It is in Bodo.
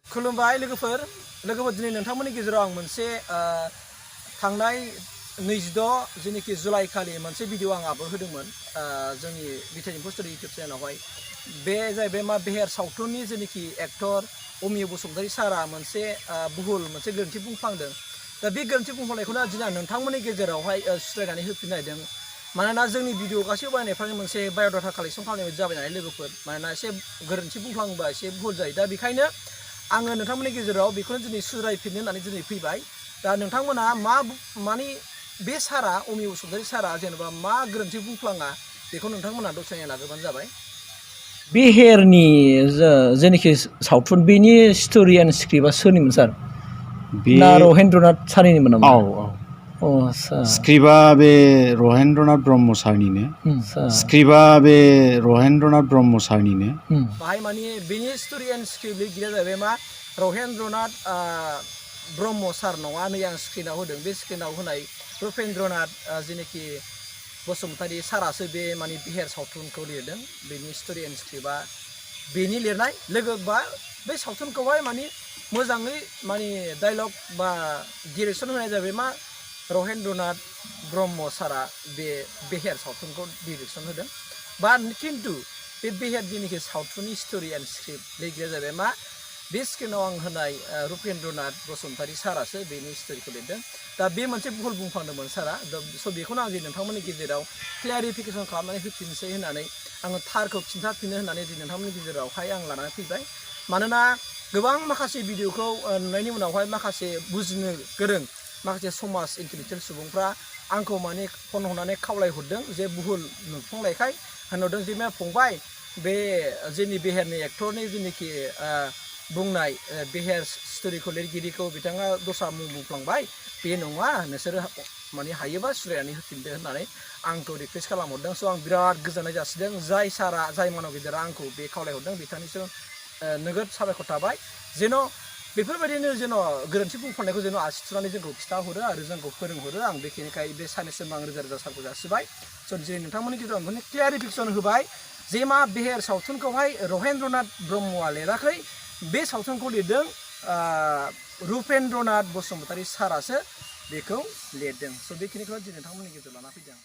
खुलुमबाय लोगोफोर दिनै नोंथांमोननि गेजेराव आं मोनसे थांनाय 26 जेनेखि जुलाइ खालि मोनसे भिडिअ आं आपल'ड होदोंमोन जोंनि बिथाइनि स्ट'रि इउटिउब चेनेलावहाय बे जाहैबाय मा बेहेर सावथुननि जेनेखि एक्टर अमिय बसुमतारी सारा मोनसे भुल मोनसे गोरोन्थि बुंफ्लांदों दा बे गोरोन्थि बुंफ्लांनायखौनो दिनै आं नोंथांमोननि गेजेरावहाय सुस्रायनानै होफिननो नागिरदों मानोना जोंनि भिडिअ गासैबो बानायनायफ्रानो मोनसे बाय'डाटा कालेक्सन खालामनाय जाबाय नालाय लोगोफोर मानोना एसे गोरोन्थि बुंफ्लांबा एसे भुल जायो दा बेखायनो आङो नोंथांमोननि गेजेराव बेखौनो दिनै सुद्रायफिननो होननानै दिनै फैबाय दा नोंथांमोना माने बे सारा अमिय बसुमतारी सारा जेनेबा मा गोरोन्थि बुंफ्लाङा बेखौ नोंथांमोना दसेनो लाग्रोबानो जाबाय बेहेरनि जेनाखि सावथुन बेनि स्ट'रि एन्ड स्क्रिप्टआ सोरनिमोन सार ना रहेन्द्रनाथ सारनिमोन नामा औ स्क्रिप्टआ बे रहेन्द्रनाथ ब्रह्म सारनिनो बाहाय माने बेनि स्ट'रि एन्ड स्क्रिप्ट लिरगिरिया जाहैबाय मा रहेन्द्रनाथ ब्रह्म सार नङा नै आं स्क्रिनाव होदों बे स्क्रिनाव होनाय रुपेन्द्रनाथ जेनेखि बसुमतारी सारासो बे माने बेहेर सावथुनखौ लिरदों बेनि स्ट'रि एन्ड स्क्रिप्टआ बेनि लिरनाय लोगोबा बे सावथुनखौहाय माने मोजाङै माने डायलग बा डिरेक्सन होनाय जाबाय मा रहेन्द्रनाथ ब्रह्म सारा बे बेहेर सावथुनखौ डिरेक्सन होदों बा खिन्थु बे बेहेर जेनेखि सावथुननि स्ट'रि एन्ड स्क्रिप्ट लिरगिरिया जाबाय मा बे स्क्रिनाव आं होनाय रुपेन्द्रनाथ बसुमतारी सारासो बेनि स्ट'रिखौ लिरदों दा बे मोनसे भुल बुंफ्लांदोंमोन सारा स' बेखौनो आं नोंथांमोननि गेजेराव क्लियारिफिकेसन खालामनानै होफिनसै होननानै आङो थारखौ खिन्थाफिननो होननानै नोंथांमोननि गेजेरावहाय आं लानानै फैबाय मानोना गोबां माखासे भिडिअखौ नुनायनि उनावहाय माखासे बुजिनो गोरों माखासे समाज इन्टेलेक्चुयेल सुबुंफ्रा आंखौ माने फन हरनानै खावलायहरदों जे भुल नुफ्लांनायखाय होनहरदों जे मा फंबाय बे जोंनि बेहेरनि एक्टरनि जेनेखि बुंनाय बेहेर स्ट'रिखौ लिरगिरिखौ बिथाङा दस्रा मुं बुंफ्लांबाय बे नङा नोंसोरो माने हायोबा सुद्रायनानै होफिनदो होननानै आंखौ रिकुवेस्ट खालामहरदों स' आं बिराद गोजोननाय जासिदों जाय सारा जाय मानब गिदिरा आंखौ बे खावलायहरदों बिथांनिसिम नोगोद साबायखर थाबाय जेन' बेफोरबायदिनो जेन' गोरोन्थि बुंफ्लांनायखौ जेन' आसि थुनानै जोंखौ खिथाहरो आरो जोंखौ फोरोंहरो आं बेखिनिखाय बे सानैसिम आं रोजा रोजा साबायखर जासिबाय स' दिनै नोंथांमोननि गेजेराव माने क्लियारिफिकेसन होबाय जे मा बेहेर सावथुनखौहाय रहेन्द्रनाथ ब्रह्मआ लिराखै बे सावथुनखौ लिरदों रुपेन्द्रनाथ बसुमतारी सारासो बेखौ लिरदों स' बेखिनिखौ दिनै नोंथांमोननि गेजेराव लाना फैदों